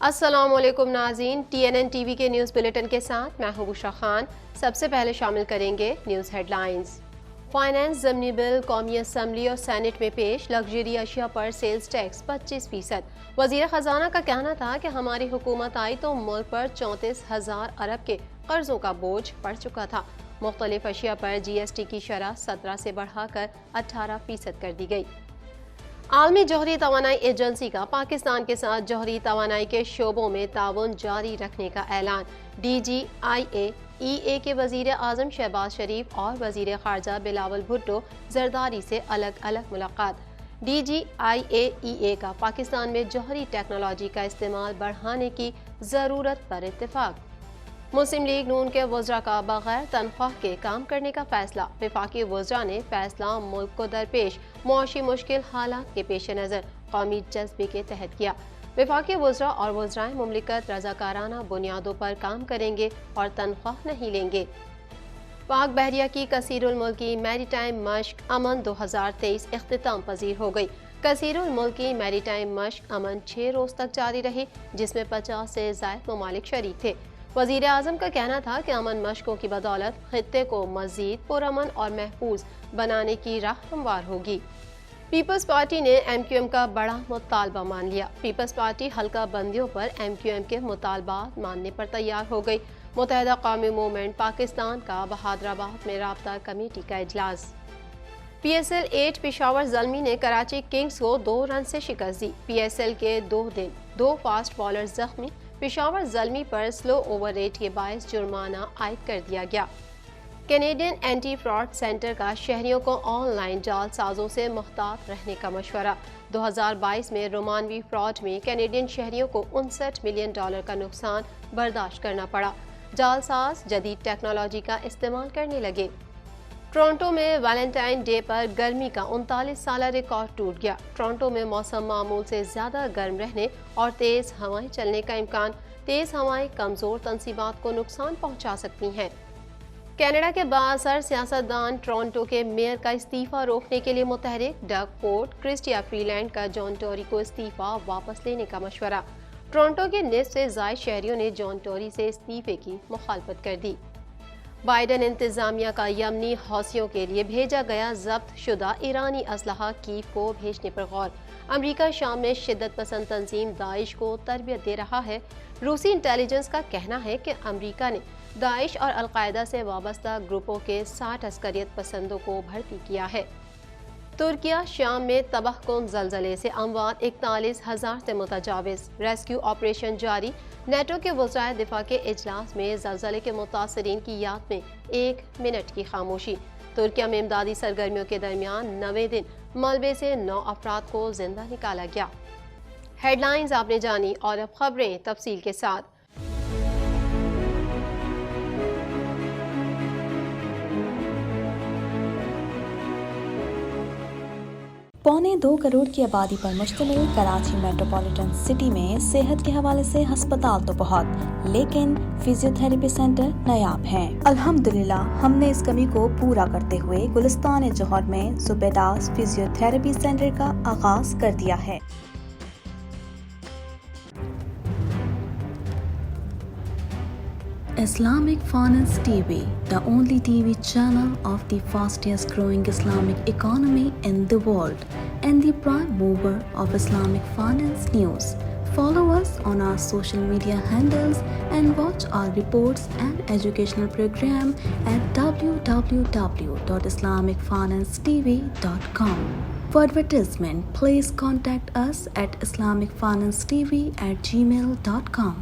السلام علیکم ناظرین، TNN ٹی وی کے نیوز بلیٹن کے ساتھ میں ہوں بشرا خان۔ سب سے پہلے شامل کریں گے نیوز ہیڈ لائنز۔ فائنانس ضمنی بل قومی اسمبلی اور سینٹ میں پیش، لگژری اشیاء پر سیلز ٹیکس 25%۔ وزیر خزانہ کا کہنا تھا کہ ہماری حکومت آئی تو ملک پر 34,000 ارب کے قرضوں کا بوجھ پڑ چکا تھا۔ مختلف اشیاء پر GST کی شرح 17 سے بڑھا کر 18% کر دی گئی۔ عالمی جوہری توانائی ایجنسی کا پاکستان کے ساتھ جوہری توانائی کے شعبوں میں تعاون جاری رکھنے کا اعلان۔ DGIA-EA کے وزیر اعظم شہباز شریف اور وزیر خارجہ بلاول بھٹو زرداری سے الگ الگ ملاقات۔ DGIA-EA کا پاکستان میں جوہری ٹیکنالوجی کا استعمال بڑھانے کی ضرورت پر اتفاق۔ مسلم لیگ نون کے وزراء کا بغیر تنخواہ کے کام کرنے کا فیصلہ۔ وفاقی وزراء نے فیصلہ ملک کو درپیش معاشی مشکل حالات کے پیش نظر قومی جذبے کے تحت کیا۔ وفاقی وزراء اور وزرائے مملکت رضاکارانہ بنیادوں پر کام کریں گے اور تنخواہ نہیں لیں گے۔ پاک بحریہ کی کثیر الملکی میری ٹائم مشق امن 2023 اختتام پذیر ہو گئی۔ کثیر الملکی میری ٹائم مشق امن 6 روز تک جاری رہی، جس میں 50 سے زائد ممالک شریک تھے۔ وزیر اعظم کا کہنا تھا کہ امن مشقوں کی بدولت خطے کو مزید پرامن اور محفوظ بنانے کی راہ ہموار ہوگی۔ پیپلز پارٹی نے MQM کا بڑا مطالبہ مان لیا۔ پیپلز پارٹی حلقہ بندیوں پر MQM کے مطالبات ماننے پر تیار ہو گئی۔ متحدہ قومی موومنٹ پاکستان کا بہادرآباد میں رابطہ کمیٹی کا اجلاس۔ PSL 8 پشاور زلمی نے کراچی کنگز کو 2 رن سے شکست دی۔ PSL کے 2 دن 2 فاسٹ بالر زخمی، پشاور زلمی پر سلو اوور ریٹ کے باعث جرمانہ عائد کر دیا گیا۔ کینیڈین اینٹی فراڈ سینٹر کا شہریوں کو آن لائن جعل سازوں سے محتاط رہنے کا مشورہ۔ 2022 میں رومانوی فراڈ میں کینیڈین شہریوں کو $59 ملین کا نقصان برداشت کرنا پڑا۔ جعل ساز جدید ٹیکنالوجی کا استعمال کرنے لگے۔ ٹورنٹو میں ویلنٹائن ڈے پر گرمی کا 39 سالہ ریکارڈ ٹوٹ گیا۔ ٹورنٹو میں موسم معمول سے زیادہ گرم رہنے اور تیز ہوائیں چلنے کا امکان۔ تیز ہوائیں کمزور تنصیبات کو نقصان پہنچا سکتی ہیں۔ کینیڈا کے بااثر سیاستدان ٹورنٹو کے میئر کا استعفی روکنے کے لیے متحرک۔ ڈگ فورڈ، کرسٹیا فری لینڈ کا جان ٹوری کو استعفی واپس لینے کا مشورہ۔ ٹورنٹو کے نصف سے زائد شہریوں نے جان ٹوری سے استعفے کی مخالفت کر دی۔ بائیڈن انتظامیہ کا یمنی حوثیوں کے لیے بھیجا گیا ضبط شدہ ایرانی اسلحہ کیف کو بھیجنے پر غور۔ امریکہ شام میں شدت پسند تنظیم داعش کو تربیت دے رہا ہے۔ روسی انٹیلیجنس کا کہنا ہے کہ امریکہ نے داعش اور القاعدہ سے وابستہ گروپوں کے 60 عسکریت پسندوں کو بھرتی کیا ہے۔ ترکیہ شام میں تباہ کن زلزلے سے اموات 41,000 سے متجاوز۔ ریسکیو آپریشن جاری۔ نیٹو کے وزرائے دفاع کے اجلاس میں زلزلے کے متاثرین کی یاد میں 1 منٹ کی خاموشی۔ ترکیہ میں امدادی سرگرمیوں کے درمیان 9ویں دن ملبے سے 9 افراد کو زندہ نکالا گیا۔ ہیڈ لائنز آپ نے جانی اور اب خبریں تفصیل کے ساتھ۔ 1.25 کروڑ کی آبادی پر مشتمل کراچی میٹروپولیٹن سٹی میں صحت کے حوالے سے ہسپتال تو بہت، لیکن فزیو تھراپی سینٹر نایاب ہیں۔ الحمدللہ ہم نے اس کمی کو پورا کرتے ہوئے گلستان جوہر میں زبیداس فزیو تھراپی سینٹر کا آغاز کر دیا ہے۔ Islamic Finance TV, the only TV channel of the fastest growing Islamic economy in the world and the prime mover of Islamic finance news. Follow us on our social media handles and watch our reports and educational program at www.islamicfinancetv.com. For advertisement, please contact us at islamicfinancetv@gmail.com.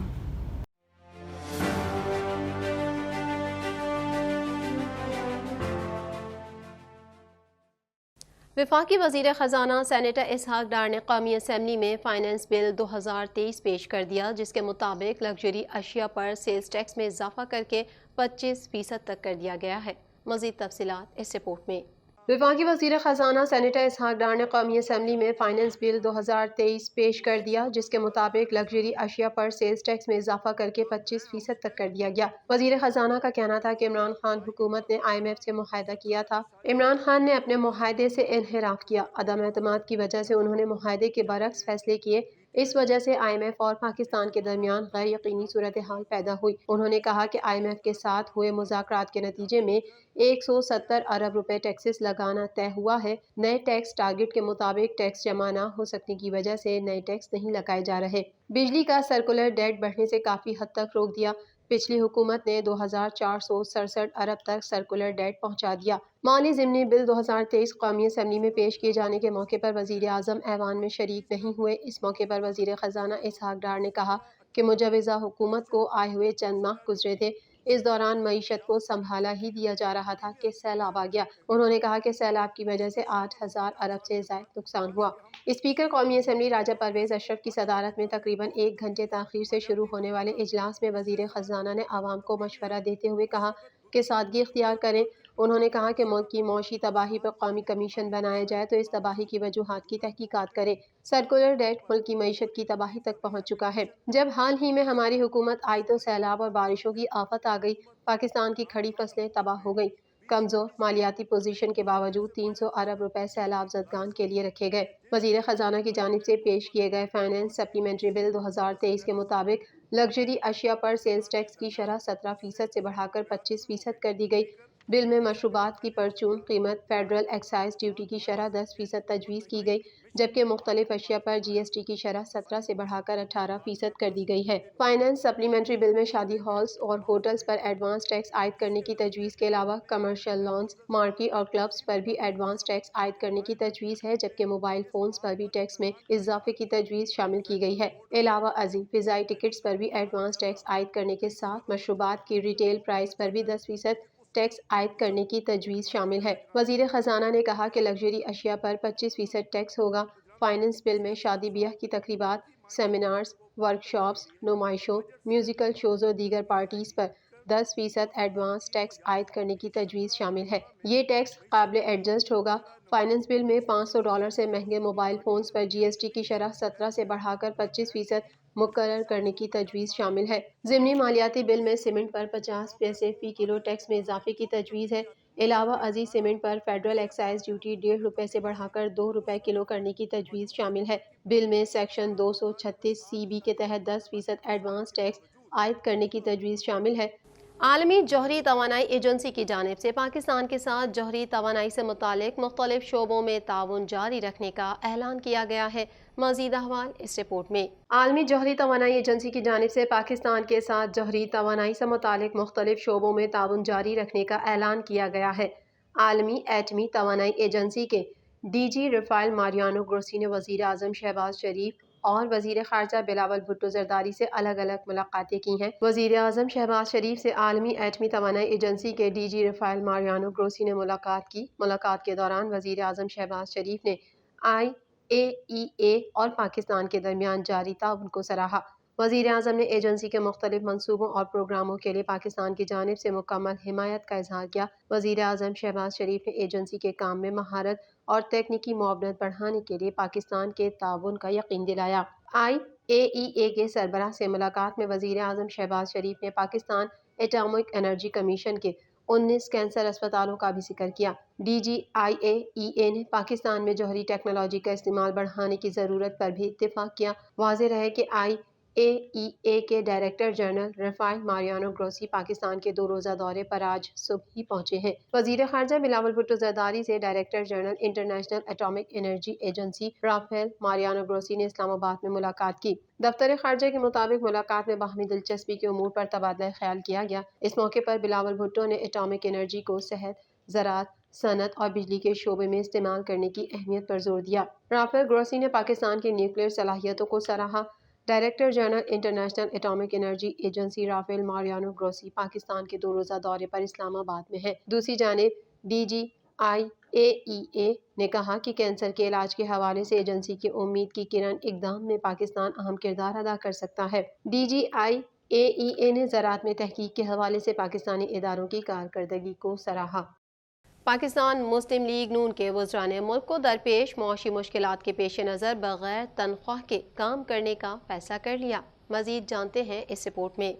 وفاقی وزیر خزانہ senator Ishaq Dar نے قومی assembly میں finance bill 2023 پیش کر دیا، جس کے مطابق لگژری اشیاء پر سیلز ٹیکس میں اضافہ کر کے 25% تک کر دیا گیا ہے۔ مزید تفصیلات اس رپورٹ میں۔ وفاقی وزیر خزانہ سینیٹر اسحاق ڈار نے قومی اسمبلی میں فائنانس بل 2023 پیش کر دیا، جس کے مطابق لگژری اشیاء پر سیلز ٹیکس میں اضافہ کر کے 25% تک کر دیا گیا۔ وزیر خزانہ کا کہنا تھا کہ عمران خان حکومت نے IMF سے معاہدہ کیا تھا۔ عمران خان نے اپنے معاہدے سے انحراف کیا۔ عدم اعتماد کی وجہ سے انہوں نے معاہدے کے برعکس فیصلے کیے۔ اس وجہ سے IMF اور پاکستان کے درمیان غیر یقینی صورتحال پیدا ہوئی۔ انہوں نے کہا کہ IMF کے ساتھ ہوئے مذاکرات کے نتیجے میں 170 ارب روپے ٹیکسز لگانا طے ہوا ہے۔ نئے ٹیکس ٹارگٹ کے مطابق ٹیکس جمع نہ ہو سکنے کی وجہ سے نئے ٹیکس نہیں لگائے جا رہے۔ بجلی کا سرکولر ڈیٹ بڑھنے سے کافی حد تک روک دیا۔ پچھلی حکومت نے 2467 ارب تک سرکولر ڈیٹ پہنچا دیا۔ مالی ضمنی بل 2023 قومی اسمبلی میں پیش کیے جانے کے موقع پر وزیر اعظم ایوان میں شریک نہیں ہوئے۔ اس موقع پر وزیر خزانہ اسحاق ڈار نے کہا کہ مجوزہ حکومت کو آئے ہوئے چند ماہ گزرے تھے، اس دوران معیشت کو سنبھالا ہی دیا جا رہا تھا کہ سیلاب آ گیا۔ انہوں نے کہا کہ سیلاب کی وجہ سے 8000 ارب سے زائد نقصان ہوا۔ اسپیکر قومی اسمبلی راجہ پرویز اشرف کی صدارت میں تقریباً 1 گھنٹے تاخیر سے شروع ہونے والے اجلاس میں وزیر خزانہ نے عوام کو مشورہ دیتے ہوئے کہا کہ سادگی اختیار کریں۔ انہوں نے کہا کہ ملک کی معاشی تباہی پر قومی کمیشن بنایا جائے تو اس تباہی کی وجوہات کی تحقیقات کرے۔ سرکولر ڈیٹ ملک کی معیشت کی تباہی تک پہنچ چکا ہے۔ جب حال ہی میں ہماری حکومت آئی تو سیلاب اور بارشوں کی آفت آ گئی، پاکستان کی کھڑی فصلیں تباہ ہو گئیں۔ کمزور مالیاتی پوزیشن کے باوجود 300 ارب روپے سیلاب زدگان کے لیے رکھے گئے۔ وزیر خزانہ کی جانب سے پیش کیے گئے فائنانس سپلیمنٹری بل 2023 کے مطابق لگژری اشیاء پر سیلز ٹیکس کی شرح 17% سے بڑھا کر 25% کر دی گئی۔ بل میں مشروبات کی پرچون قیمت فیڈرل ایکسائز ڈیوٹی کی شرح 10% تجویز کی گئی، جبکہ مختلف اشیاء پر GST کی شرح 17 سے بڑھا کر 18% کر دی گئی ہے۔ فائنانس سپلیمنٹری بل میں شادی ہالز اور ہوٹلز پر ایڈوانس ٹیکس عائد کرنے کی تجویز کے علاوہ کمرشل لانز، مارکیٹ اور کلبز پر بھی ایڈوانس ٹیکس عائد کرنے کی تجویز ہے، جبکہ موبائل فونز پر بھی ٹیکس میں اضافے کی تجویز شامل کی گئی ہے۔ علاوہ ازیں فضائی ٹکٹس پر بھی ایڈوانس ٹیکس عائد کرنے کے ساتھ مشروبات کی ریٹیل پرائس پر بھی 10% ٹیکس عائد کرنے کی تجویز شامل ہے۔ وزیر خزانہ نے کہا کہ لگژری اشیاء پر 25% ٹیکس ہوگا۔ فائنانس بل میں شادی بیاہ کی تقریبات، سیمینارز، ورکشاپس، نمائشوں، میوزیکل شوز اور دیگر پارٹیز پر 10% ایڈوانس ٹیکس عائد کرنے کی تجویز شامل ہے۔ یہ ٹیکس قابل ایڈجسٹ ہوگا۔ فائنانس بل میں $500 سے مہنگے موبائل فونز پر GST کی شرح 17 سے بڑھا کر 25% مقرر کرنے کی تجویز شامل ہے۔ ضمنی مالیاتی بل میں سیمنٹ پر 50 پیسے فی کلو ٹیکس میں اضافے کی تجویز ہے۔ علاوہ ازیں سیمنٹ پر فیڈرل ایکسائز ڈیوٹی 1.5 روپے سے بڑھا کر 2 روپے کلو کرنے کی تجویز شامل ہے۔ بل میں سیکشن 236 کے تحت 10% ایڈوانس ٹیکس عائد کرنے کی تجویز شامل ہے۔ عالمی جوہری توانائی ایجنسی کی جانب سے پاکستان کے ساتھ جوہری توانائی سے متعلق مختلف شعبوں میں تعاون جاری رکھنے کا اعلان کیا گیا ہے۔ مزید احوال اس رپورٹ میں۔ عالمی جوہری توانائی ایجنسی کی جانب سے پاکستان کے ساتھ جوہری توانائی سے متعلق مختلف شعبوں میں تعاون جاری رکھنے کا اعلان کیا گیا ہے۔ عالمی ایٹمی توانائی ایجنسی کے DG رافائل ماریانو گروسی نے وزیر اعظم شہباز شریف اور وزیر خارجہ بلاول بھٹو زرداری سے الگ الگ ملاقاتیں کی ہیں۔ وزیر اعظم شہباز شریف سے عالمی ایٹمی توانائی ایجنسی کے DG رافائل ماریانو گروسی نے ملاقات کی۔ ملاقات کے دوران وزیر اعظم شہباز شریف نے IAEA اور پاکستان کے درمیان جاری تعاون کو سراہا۔ وزیر اعظم نے ایجنسی کے مختلف منصوبوں اور پروگراموں کے لیے پاکستان کی جانب سے مکمل حمایت کا اظہار کیا۔ وزیر اعظم شہباز شریف نے ایجنسی کے کام میں مہارت اور تکنیکی معاونت بڑھانے کے لیے پاکستان کے تعاون کا یقین دلایا۔ IAEA کے سربراہ سے ملاقات میں وزیر اعظم شہباز شریف نے پاکستان ایٹامک انرجی کمیشن کے 19 کینسر اسپتالوں کا بھی ذکر کیا۔ DG IAEA نے پاکستان میں جوہری ٹیکنالوجی کا استعمال بڑھانے کی ضرورت پر بھی اتفاق کیا۔ واضح رہے کہ IAEA کے director general Rafael Mariano Grossi Pakistan کے 2 روزہ دورے پر آج صبح ہی پہنچے ہیں۔ وزیر خارجہ بلاول بھٹو زرداری سے director general international atomic energy agency Rafael Mariano Grossi نے اسلام آباد میں ملاقات کی۔ دفتر خارجہ کے مطابق ملاقات میں باہمی دلچسپی کے امور پر تبادلہ خیال کیا گیا۔ اس موقع پر بلاول بھٹو نے ایٹامک انرجی کو صحت، زراعت، صنعت اور بجلی کے شعبے میں استعمال کرنے کی اہمیت پر زور دیا۔ رافائل گروسی نے پاکستان کی نیوکلیئر صلاحیتوں کو سراہا۔ Director general international atomic energy agency Rafael Mariano Grossi Pakistan کے 2 روزہ دورے پر اسلام آباد میں ہیں۔ دوسری جانب DG IAEA نے کہا کہ کینسر کے علاج کے حوالے سے ایجنسی کی امید کی کرن اقدام میں پاکستان اہم کردار ادا کر سکتا ہے۔ DG IAEA نے زراعت میں تحقیق کے حوالے سے پاکستانی اداروں کی کارکردگی کو سراہا۔ پاکستان مسلم لیگ نون کے وزراء نے ملک کو درپیش معاشی مشکلات کے پیش نظر بغیر تنخواہ کے کام کرنے کا فیصلہ کر لیا۔ مزید جانتے ہیں اس رپورٹ میں۔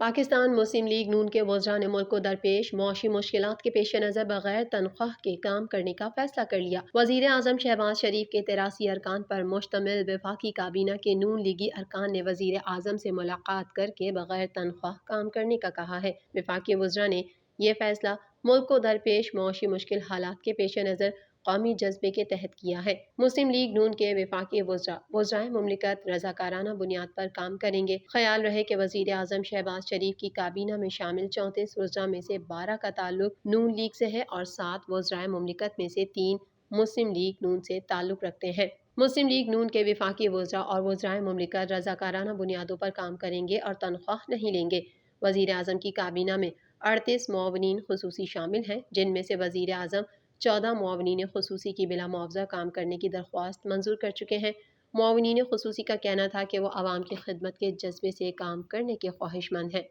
پاکستان مسلم لیگ نون کے وزراء نے ملک کو درپیش معاشی مشکلات کے پیش نظر بغیر تنخواہ کے کام کرنے کا فیصلہ کر لیا۔ وزیر اعظم شہباز شریف کے 83 ارکان پر مشتمل وفاقی کابینہ کے نون لیگی ارکان نے وزیر اعظم سے ملاقات کر کے بغیر تنخواہ کام کرنے کا کہا ہے۔ وفاقی وزراء نے یہ فیصلہ ملک کو درپیش معاشی مشکل حالات کے پیش نظر قومی جذبے کے تحت کیا ہے۔ مسلم لیگ نون کے وفاقی وزرائے مملکت رضاکارانہ بنیاد پر کام کریں گے۔ خیال رہے کہ وزیر اعظم شہباز شریف کی کابینہ میں شامل 34 وزراء میں سے 12 کا تعلق نون لیگ سے ہے اور 7 وزرائے مملکت میں سے 3 مسلم لیگ نون سے تعلق رکھتے ہیں۔ مسلم لیگ نون کے وفاقی وزراء اور وزرائے مملکت رضاکارانہ بنیادوں پر کام کریں گے اور تنخواہ نہیں لیں گے۔ وزیر اعظم کی کابینہ میں 38 معاونین خصوصی شامل ہیں، جن میں سے وزیر اعظم 14 معاونین خصوصی کی بلا معاوضہ کام کرنے کی درخواست منظور کر چکے ہیں۔ معاونین خصوصی کا کہنا تھا کہ وہ عوام کی خدمت کے جذبے سے کام کرنے کے خواہش مند ہیں۔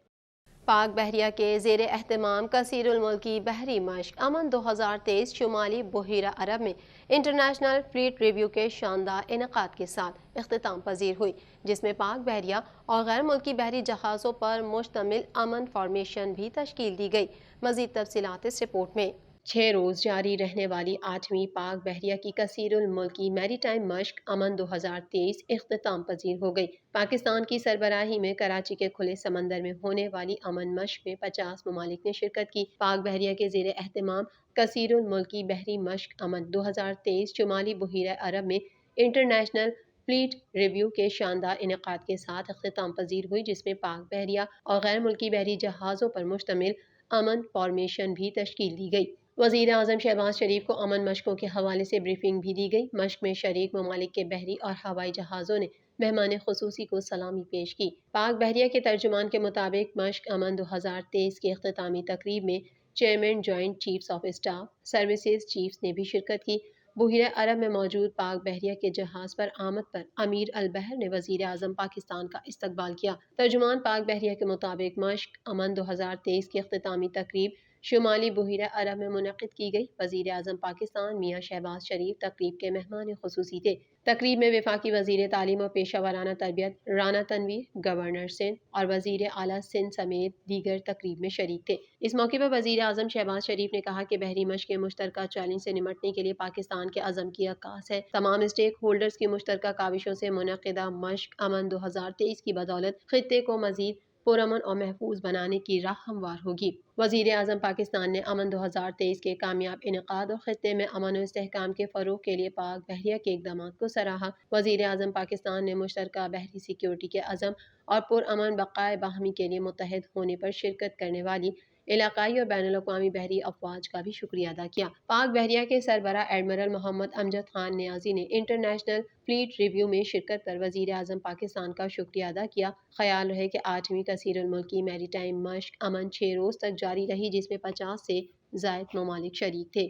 پاک بحریہ کے زیر اہتمام کثیر الملکی بحری مشق امن 2023 شمالی بحیرہ عرب میں انٹرنیشنل فلیٹ ریویو کے شاندار انعقاد کے ساتھ اختتام پذیر ہوئی، جس میں پاک بحریہ اور غیر ملکی بحری جہازوں پر مشتمل امن فارمیشن بھی تشکیل دی گئی۔ مزید تفصیلات اس رپورٹ میں۔ 6 روز جاری رہنے والی 8ویں پاک بحریہ کی کثیر الملکی میری ٹائم مشق امن 2023 اختتام پذیر ہو گئی۔ پاکستان کی سربراہی میں کراچی کے کھلے سمندر میں ہونے والی امن مشق میں 50 ممالک نے شرکت کی۔ پاک بحریہ کے زیر اہتمام کثیر الملکی بحری مشق امن 2023 شمالی بحیرہ عرب میں انٹرنیشنل فلیٹ ریویو کے شاندار انعقاد کے ساتھ اختتام پذیر ہوئی، جس میں پاک بحریہ اور غیر ملکی بحری جہازوں پر مشتمل امن فارمیشن بھی تشکیل دی گئی۔ وزیر اعظم شہباز شریف کو امن مشقوں کے حوالے سے بریفنگ بھی دی گئی۔ مشق میں شریک ممالک کے بحری اور ہوائی جہازوں نے مہمان خصوصی کو سلامی پیش کی۔ پاک بحریہ کے ترجمان کے مطابق مشق امن 2023 کی اختتامی تقریب میں chairman joint chiefs of staff services chiefs نے بھی شرکت کی۔ بحیرہ عرب میں موجود پاک بحریہ کے جہاز پر آمد پر امیر البحر نے وزیر اعظم پاکستان کا استقبال کیا۔ ترجمان پاک بحریہ کے مطابق مشق امن 2023 کی اختتامی تقریب شمالی بحیرہ عرب میں منعقد کی گئی۔ وزیر اعظم پاکستان میاں شہباز شریف تقریب کے مہمان خصوصی تھے۔ تقریب میں وفاقی وزیر تعلیم و پیشہ ورانہ تربیت رانا تنویر، گورنر سندھ اور وزیر اعلیٰ سندھ سمیت دیگر تقریب میں شریک تھے۔ اس موقع پر وزیر اعظم شہباز شریف نے کہا کہ بحری مشق کے مشترکہ چیلنج سے نمٹنے کے لیے پاکستان کے عزم کی عکاس ہے۔ تمام اسٹیک ہولڈرز کی مشترکہ کاوشوں سے منعقدہ مشق امن 2023 کی بدولت خطے کو مزید پرامن اور محفوظ بنانے کی راہ ہموار ہوگی۔ وزیر اعظم پاکستان نے امن 2023 کے کامیاب انعقاد اور خطے میں امن و استحکام کے فروغ کے لیے پاک بحریہ کے اقدامات کو سراہا۔ وزیر اعظم پاکستان نے مشترکہ بحری سیکیورٹی کے عزم اور پرامن بقائے باہمی کے لیے متحد ہونے پر شرکت کرنے والی علاقائی اور بین الاقوامی بحری افواج کا بھی شکریہ ادا کیا۔ پاک بحریہ کے سربراہ ایڈمرل محمد امجد خان نیازی نے انٹرنیشنل فلیٹ ریویو میں شرکت پر وزیر اعظم پاکستان کا شکریہ ادا کیا۔ خیال رہے کہ 8ویں کثیر الملکی میری ٹائم مشق امن 6 روز تک جاری رہی، جس میں 50 سے زائد ممالک شریک تھے۔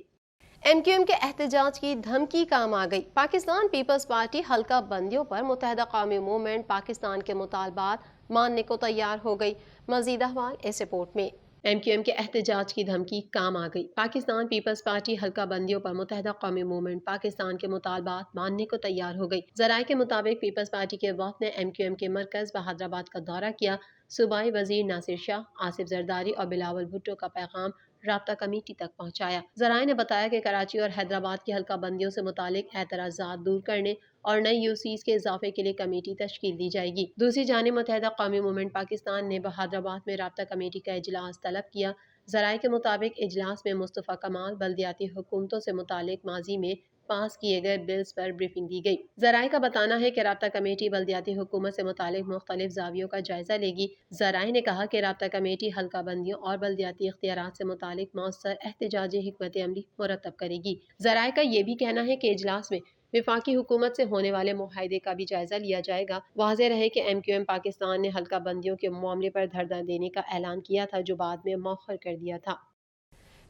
ایم کیو ایم کے احتجاج کی دھمکی کام آ گئی۔ پاکستان پیپلز پارٹی حلقہ بندیوں پر متحدہ قومی موومنٹ پاکستان کے مطالبات ماننے کو تیار ہو گئی۔ مزید احوال اس رپورٹ میں۔ ایم کیو ایم کے احتجاج کی دھمکی کام آ گئی۔ پاکستان پیپلز پارٹی حلقہ بندیوں پر متحدہ قومی موومنٹ پاکستان کے مطالبات ماننے کو تیار ہو گئی۔ ذرائع کے مطابق پیپلز پارٹی کے وفد نے ایم کیو ایم کے مرکز بہادرآباد کا دورہ کیا۔ صوبائی وزیر ناصر شاہ، آصف زرداری اور بلاول بھٹو کا پیغام رابطہ کمیٹی تک پہنچایا۔ ذرائع نے بتایا کہ کراچی اور حیدرآباد کی حلقہ بندیوں سے متعلق اعتراضات دور کرنے اور نئی یوسیز کے اضافے کے لیے کمیٹی تشکیل دی جائے گی۔ دوسری جانب متحدہ قومی موومنٹ پاکستان نے بہادرآباد میں رابطہ کمیٹی کا اجلاس طلب کیا۔ ذرائع کے مطابق اجلاس میں مصطفیٰ کمال بلدیاتی حکومتوں سے متعلق ماضی میں پاس کیے گئے بلز پر بریفنگ دی گئی۔ ذرائع کا بتانا ہے کہ رابطہ کمیٹی بلدیاتی حکومت سے متعلق مختلف زاویوں کا جائزہ لے گی۔ ذرائع نے کہا کہ رابطہ کمیٹی حلقہ بندیوں اور بلدیاتی اختیارات سے متعلق مؤثر احتجاجی حکمت عملی مرتب کرے گی۔ ذرائع کا یہ بھی کہنا ہے کہ اجلاس میں وفاقی حکومت سے ہونے والے معاہدے کا بھی جائزہ لیا جائے گا۔ واضح رہے کہ ایم کیو ایم پاکستان نے حلقہ بندیوں کے معاملے پر دھرنا دینے کا اعلان کیا تھا، جو بعد میں مؤخر کر دیا تھا۔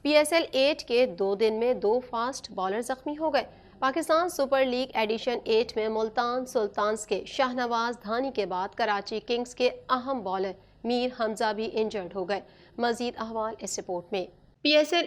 پی ایس ایل 8 کے 2 دن میں 2 فاسٹ بالر زخمی ہو گئے۔ پاکستان سپر لیگ ایڈیشن 8 میں ملتان سلطانز کے شاہنواز دھانی کے بعد کراچی کنگز کے اہم بالر میر حمزہ بھی انجرڈ ہو گئے۔ مزید احوال اس رپورٹ میں۔ PSL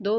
2